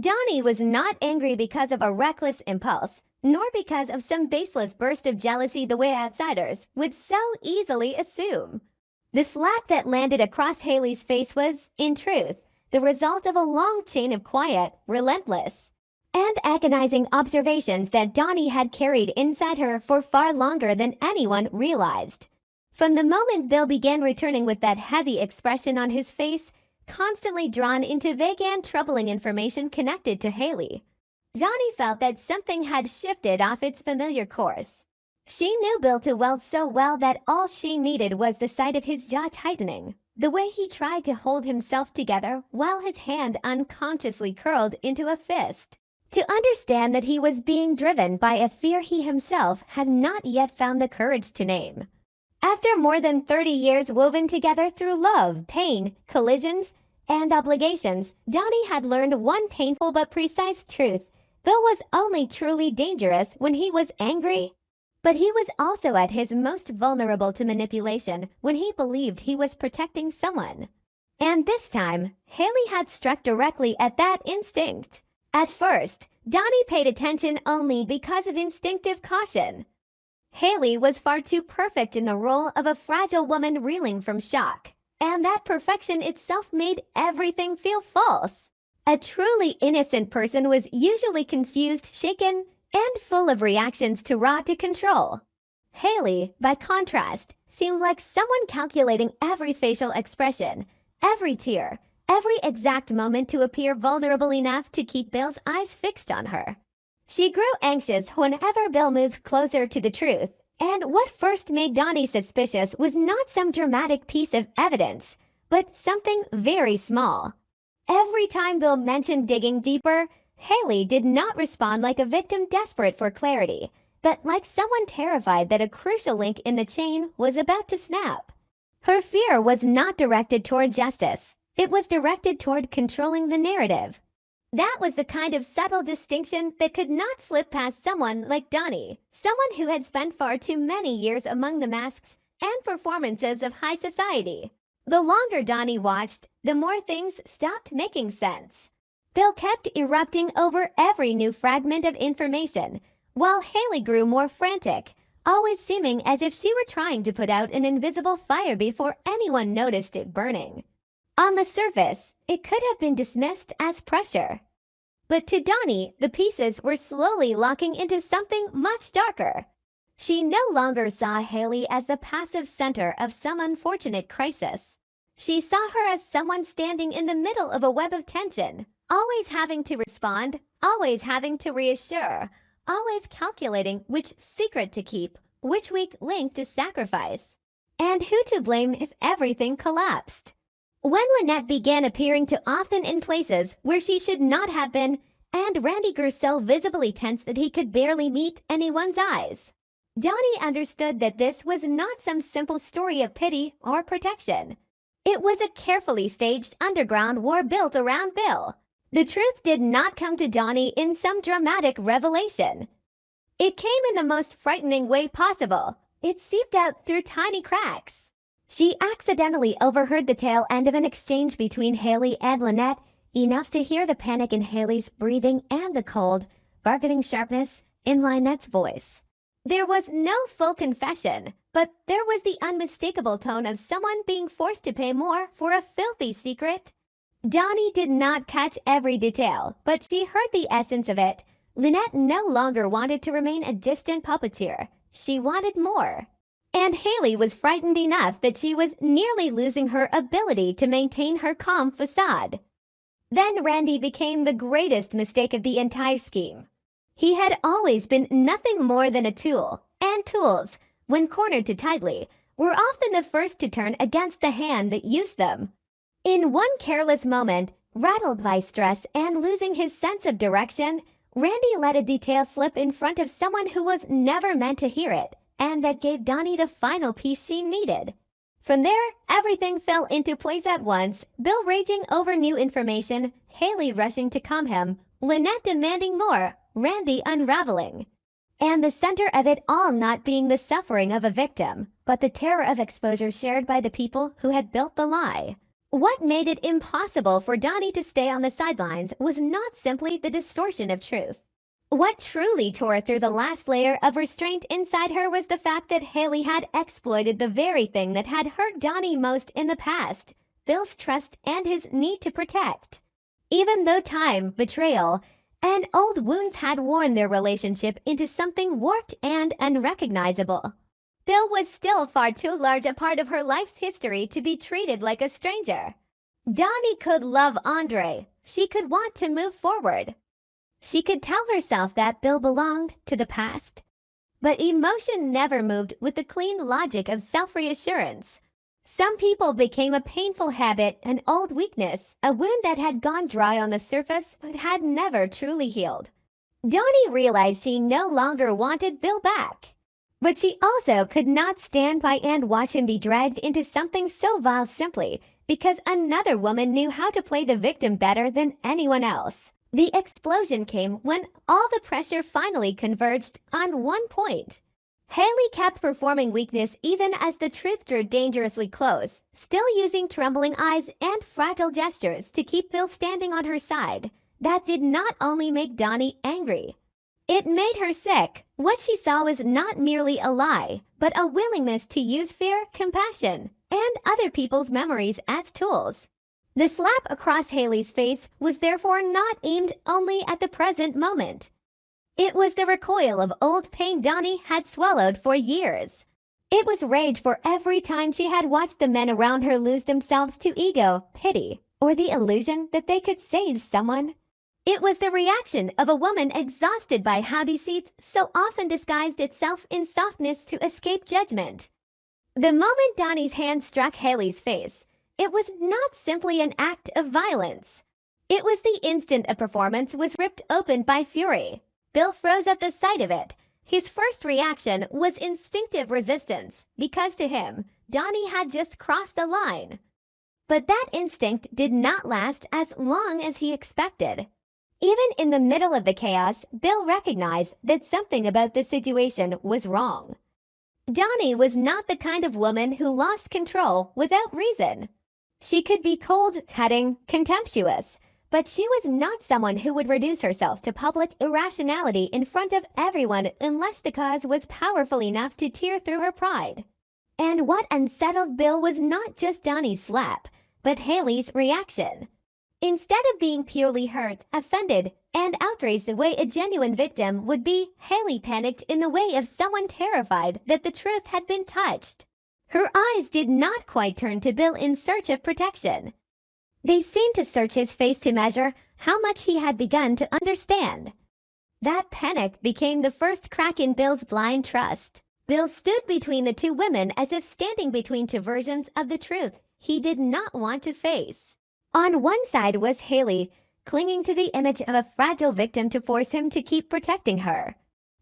Dani was not angry because of a reckless impulse, nor because of some baseless burst of jealousy the way outsiders would so easily assume. The slap that landed across Hayley's face was, in truth, the result of a long chain of quiet, relentless, and agonizing observations that Dani had carried inside her for far longer than anyone realized. From the moment Bill began returning with that heavy expression on his face, constantly drawn into vague and troubling information connected to Hayley, Dani felt that something had shifted off its familiar course. She knew Bill too well, so well that all she needed was the sight of his jaw tightening, the way he tried to hold himself together while his hand unconsciously curled into a fist, to understand that he was being driven by a fear he himself had not yet found the courage to name. After more than 30 years woven together through love, pain, collisions, and obligations, Dani had learned one painful but precise truth. Bill was only truly dangerous when he was angry. But he was also at his most vulnerable to manipulation when he believed he was protecting someone. And this time, Hayley had struck directly at that instinct. At first, Dani paid attention only because of instinctive caution. Hayley was far too perfect in the role of a fragile woman reeling from shock, and that perfection itself made everything feel false. A truly innocent person was usually confused, shaken, and full of reactions too raw to control. Hayley, by contrast, seemed like someone calculating every facial expression, every tear, every exact moment to appear vulnerable enough to keep Bill's eyes fixed on her. She grew anxious whenever Bill moved closer to the truth, and what first made Dani suspicious was not some dramatic piece of evidence, but something very small. Every time Bill mentioned digging deeper, Hayley did not respond like a victim desperate for clarity, but like someone terrified that a crucial link in the chain was about to snap. Her fear was not directed toward justice. It was directed toward controlling the narrative. That was the kind of subtle distinction that could not slip past someone like Dani, someone who had spent far too many years among the masks and performances of high society. The longer Dani watched, the more things stopped making sense. Bill kept erupting over every new fragment of information, while Hayley grew more frantic, always seeming as if she were trying to put out an invisible fire before anyone noticed it burning. On the surface, it could have been dismissed as pressure. But to Dani, the pieces were slowly locking into something much darker. She no longer saw Hayley as the passive center of some unfortunate crisis. She saw her as someone standing in the middle of a web of tension, always having to respond, always having to reassure, always calculating which secret to keep, which weak link to sacrifice, and who to blame if everything collapsed. When Lynette began appearing too often in places where she should not have been, and Randy grew so visibly tense that he could barely meet anyone's eyes, Dani understood that this was not some simple story of pity or protection. It was a carefully staged underground war built around Bill. The truth did not come to Dani in some dramatic revelation. It came in the most frightening way possible. It seeped out through tiny cracks. She accidentally overheard the tail end of an exchange between Hayley and Lynette, enough to hear the panic in Hayley's breathing and the cold, bargaining sharpness in Lynette's voice. There was no full confession, but there was the unmistakable tone of someone being forced to pay more for a filthy secret. Dani did not catch every detail, but she heard the essence of it. Lynette no longer wanted to remain a distant puppeteer. She wanted more. And Hayley was frightened enough that she was nearly losing her ability to maintain her calm facade. Then Randy became the greatest mistake of the entire scheme. He had always been nothing more than a tool, and tools, when cornered too tightly, were often the first to turn against the hand that used them. In one careless moment, rattled by stress and losing his sense of direction, Randy let a detail slip in front of someone who was never meant to hear it, and that gave Dani the final piece she needed. From there, everything fell into place at once, Bill raging over new information, Hayley rushing to calm him, Lynette demanding more, Randy unraveling. And the center of it all not being the suffering of a victim, but the terror of exposure shared by the people who had built the lie. What made it impossible for Dani to stay on the sidelines was not simply the distortion of truth. What truly tore through the last layer of restraint inside her was the fact that Hayley had exploited the very thing that had hurt Dani most in the past: Bill's trust and his need to protect. Even though time, betrayal, and old wounds had worn their relationship into something warped and unrecognizable, Bill was still far too large a part of her life's history to be treated like a stranger. Dani could love Andre. She could want to move forward. She could tell herself that Bill belonged to the past. But emotion never moved with the clean logic of self-reassurance. Some people became a painful habit, an old weakness, a wound that had gone dry on the surface but had never truly healed. Dani realized she no longer wanted Bill back. But she also could not stand by and watch him be dragged into something so vile simply because another woman knew how to play the victim better than anyone else. The explosion came when all the pressure finally converged on one point. Hayley kept performing weakness even as the truth drew dangerously close, still using trembling eyes and fragile gestures to keep Bill standing on her side. That did not only make Dani angry. It made her sick. What she saw was not merely a lie, but a willingness to use fear, compassion, and other people's memories as tools. The slap across Hayley's face was therefore not aimed only at the present moment. It was the recoil of old pain Dani had swallowed for years. It was rage for every time she had watched the men around her lose themselves to ego, pity, or the illusion that they could save someone. It was the reaction of a woman exhausted by how deceit so often disguised itself in softness to escape judgment. The moment Dani's hand struck Hayley's face, it was not simply an act of violence. It was the instant a performance was ripped open by fury. Bill froze at the sight of it. His first reaction was instinctive resistance, because to him, Dani had just crossed a line. But that instinct did not last as long as he expected. Even in the middle of the chaos, Bill recognized that something about the situation was wrong. Dani was not the kind of woman who lost control without reason. She could be cold, cutting, contemptuous, but she was not someone who would reduce herself to public irrationality in front of everyone unless the cause was powerful enough to tear through her pride. And what unsettled Bill was not just Dani's slap, but Hayley's reaction. Instead of being purely hurt, offended, and outraged the way a genuine victim would be, Hayley panicked in the way of someone terrified that the truth had been touched. Her eyes did not quite turn to Bill in search of protection. They seemed to search his face to measure how much he had begun to understand. That panic became the first crack in Bill's blind trust. Bill stood between the two women as if standing between two versions of the truth he did not want to face. On one side was Hayley, clinging to the image of a fragile victim to force him to keep protecting her.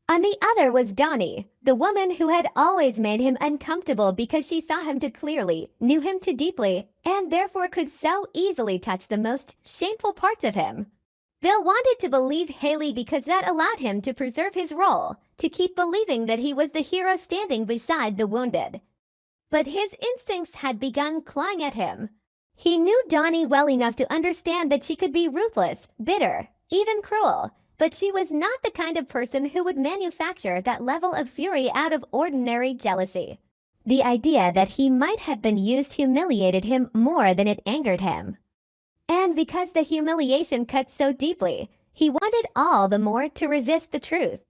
On the other was Dani, the woman who had always made him uncomfortable because she saw him too clearly, knew him too deeply, and therefore could so easily touch the most shameful parts of him. Bill wanted to believe Hayley because that allowed him to preserve his role, to keep believing that he was the hero standing beside the wounded. But his instincts had begun clawing at him. He knew Dani well enough to understand that she could be ruthless, bitter, even cruel, but she was not the kind of person who would manufacture that level of fury out of ordinary jealousy. The idea that he might have been used humiliated him more than it angered him. And because the humiliation cut so deeply, he wanted all the more to resist the truth.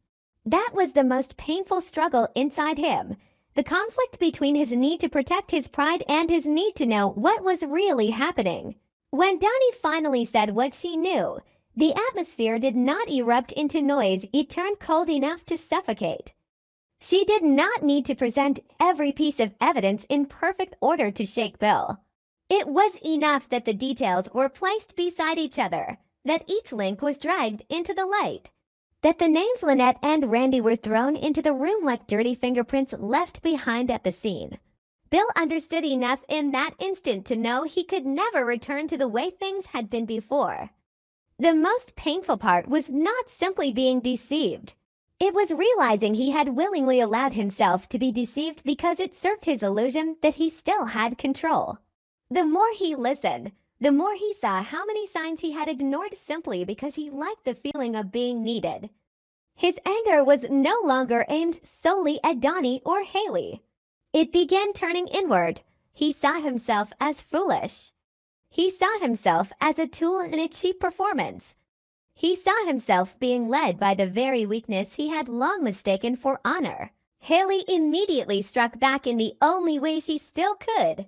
That was the most painful struggle inside him. The conflict between his need to protect his pride and his need to know what was really happening. When Dani finally said what she knew, the atmosphere did not erupt into noise, it turned cold enough to suffocate. She did not need to present every piece of evidence in perfect order to shake Bill. It was enough that the details were placed beside each other, that each link was dragged into the light, that the names Lynette and Randy were thrown into the room like dirty fingerprints left behind at the scene. Bill understood enough in that instant to know he could never return to the way things had been before. The most painful part was not simply being deceived. It was realizing he had willingly allowed himself to be deceived because it served his illusion that he still had control. The more he listened, the more he saw how many signs he had ignored simply because he liked the feeling of being needed. His anger was no longer aimed solely at Dani or Hayley. It began turning inward. He saw himself as foolish. He saw himself as a tool in a cheap performance. He saw himself being led by the very weakness he had long mistaken for honor. Hayley immediately struck back in the only way she still could.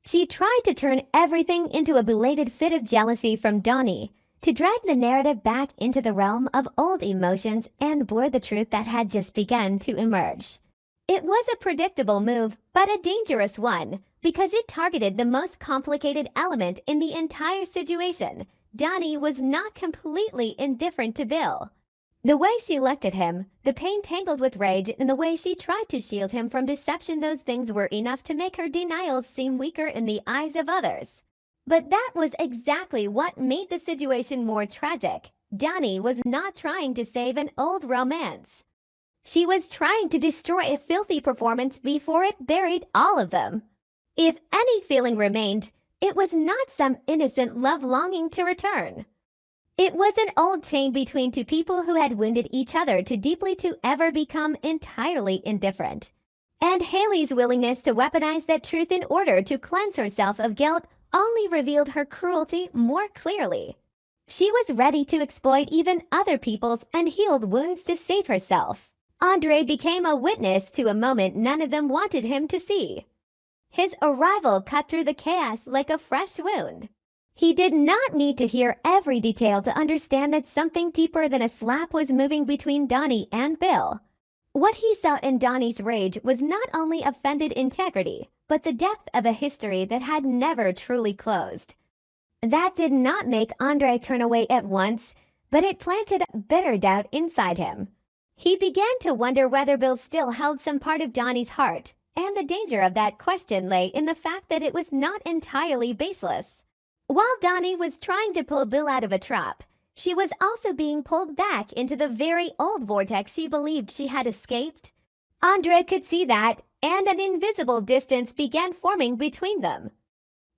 She tried to turn everything into a belated fit of jealousy from Dani, to drag the narrative back into the realm of old emotions and blur the truth that had just begun to emerge. It was a predictable move, but a dangerous one, because it targeted the most complicated element in the entire situation. Dani was not completely indifferent to Bill. The way she looked at him, the pain tangled with rage, and the way she tried to shield him from deception, those things were enough to make her denials seem weaker in the eyes of others. But that was exactly what made the situation more tragic. Dani was not trying to save an old romance. She was trying to destroy a filthy performance before it buried all of them. If any feeling remained, it was not some innocent love longing to return. It was an old chain between two people who had wounded each other too deeply to ever become entirely indifferent. And Hayley's willingness to weaponize that truth in order to cleanse herself of guilt only revealed her cruelty more clearly. She was ready to exploit even other people's unhealed wounds to save herself. Andre became a witness to a moment none of them wanted him to see. His arrival cut through the chaos like a fresh wound. He did not need to hear every detail to understand that something deeper than a slap was moving between Dani and Bill. What he saw in Dani's rage was not only offended integrity, but the depth of a history that had never truly closed. That did not make Andre turn away at once, but it planted bitter doubt inside him. He began to wonder whether Bill still held some part of Dani's heart, and the danger of that question lay in the fact that it was not entirely baseless. While Dani was trying to pull Bill out of a trap, she was also being pulled back into the very old vortex she believed she had escaped. Andre could see that, and an invisible distance began forming between them.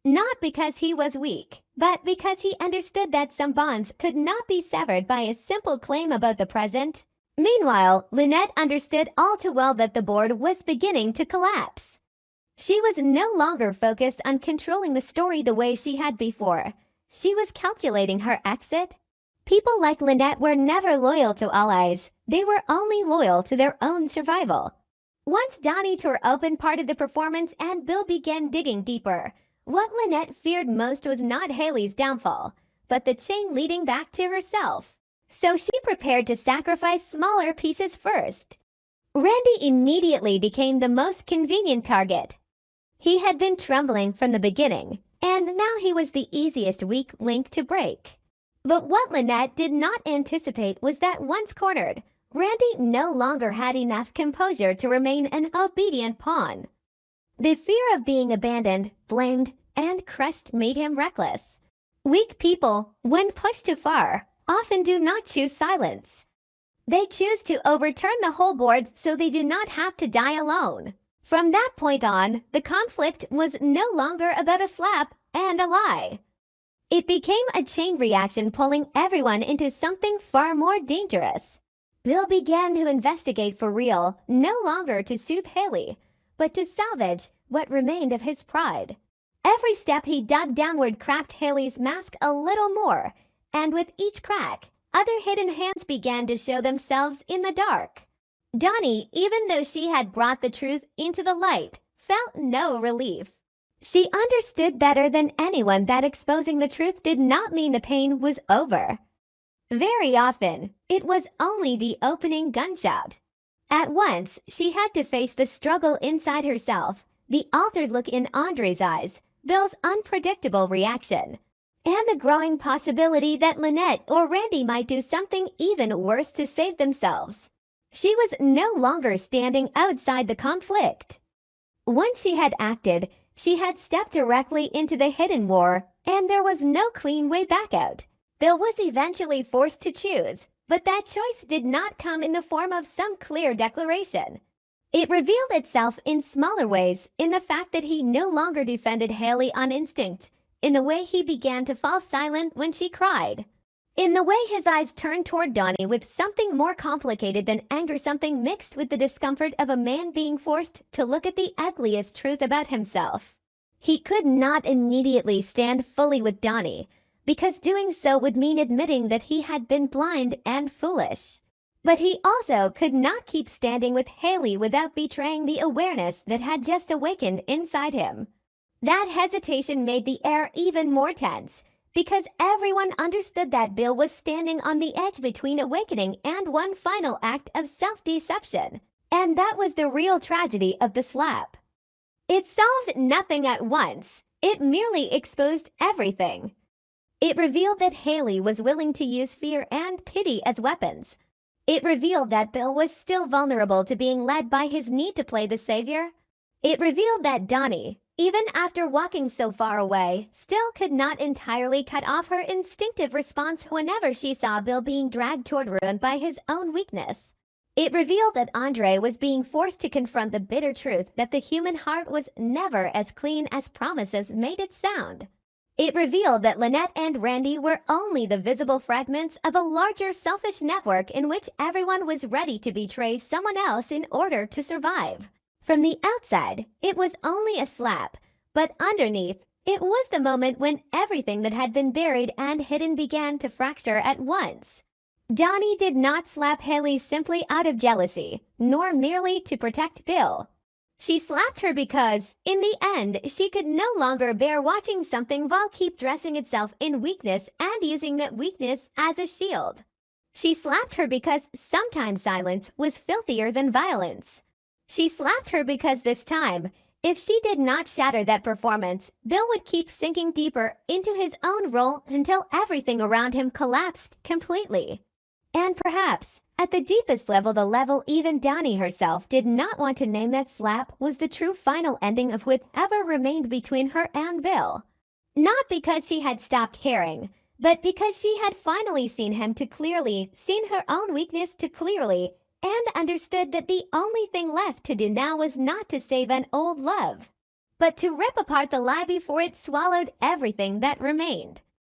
Not because he was weak, but because he understood that some bonds could not be severed by a simple claim about the present. Meanwhile, Lynette understood all too well that the board was beginning to collapse. She was no longer focused on controlling the story the way she had before. She was calculating her exit. People like Lynette were never loyal to allies. They were only loyal to their own survival. Once Dani tore open part of the performance and Bill began digging deeper, what Lynette feared most was not Hayley's downfall, but the chain leading back to herself. So she prepared to sacrifice smaller pieces first. Randy immediately became the most convenient target. He had been trembling from the beginning, and now he was the easiest weak link to break. But what Lynette did not anticipate was that once cornered, Randy no longer had enough composure to remain an obedient pawn. The fear of being abandoned, blamed, and crushed made him reckless. Weak people, when pushed too far, often do not choose silence. They choose to overturn the whole board so they do not have to die alone. From that point on, the conflict was no longer about a slap and a lie. It became a chain reaction pulling everyone into something far more dangerous. Bill began to investigate for real, no longer to soothe Hayley, but to salvage what remained of his pride. Every step he dug downward cracked Hayley's mask a little more, and with each crack, other hidden hands began to show themselves in the dark. Dani, even though she had brought the truth into the light, felt no relief. She understood better than anyone that exposing the truth did not mean the pain was over. Very often, it was only the opening gunshot. At once, she had to face the struggle inside herself, the altered look in Andre's eyes, Bill's unpredictable reaction, and the growing possibility that Lynette or Randy might do something even worse to save themselves. She was no longer standing outside the conflict. Once she had acted, she had stepped directly into the hidden war, and there was no clean way back out. Bill was eventually forced to choose, but that choice did not come in the form of some clear declaration. It revealed itself in smaller ways, in the fact that he no longer defended Hayley on instinct, in the way he began to fall silent when she cried, in the way his eyes turned toward Dani with something more complicated than anger, something mixed with the discomfort of a man being forced to look at the ugliest truth about himself. He could not immediately stand fully with Dani, because doing so would mean admitting that he had been blind and foolish. But he also could not keep standing with Hayley without betraying the awareness that had just awakened inside him. That hesitation made the air even more tense, because everyone understood that Bill was standing on the edge between awakening and one final act of self-deception. And that was the real tragedy of the slap. It solved nothing at once. It merely exposed everything. It revealed that Hayley was willing to use fear and pity as weapons. It revealed that Bill was still vulnerable to being led by his need to play the savior. It revealed that Dani, even after walking so far away, still could not entirely cut off her instinctive response whenever she saw Bill being dragged toward ruin by his own weakness. It revealed that Andre was being forced to confront the bitter truth that the human heart was never as clean as promises made it sound. It revealed that Lynette and Randy were only the visible fragments of a larger selfish network in which everyone was ready to betray someone else in order to survive. From the outside, it was only a slap, but underneath, it was the moment when everything that had been buried and hidden began to fracture at once. Dani did not slap Hayley simply out of jealousy, nor merely to protect Bill. She slapped her because, in the end, she could no longer bear watching something vile keep dressing itself in weakness and using that weakness as a shield. She slapped her because sometimes silence was filthier than violence. She slapped her because this time, if she did not shatter that performance, Bill would keep sinking deeper into his own role until everything around him collapsed completely. And perhaps, at the deepest level, the level even Dani herself did not want to name, that slap was the true final ending of whatever remained between her and Bill. Not because she had stopped caring, but because she had finally seen him too clearly, seen her own weakness too clearly, and understood that the only thing left to do now was not to save an old love, but to rip apart the lie before it swallowed everything that remained.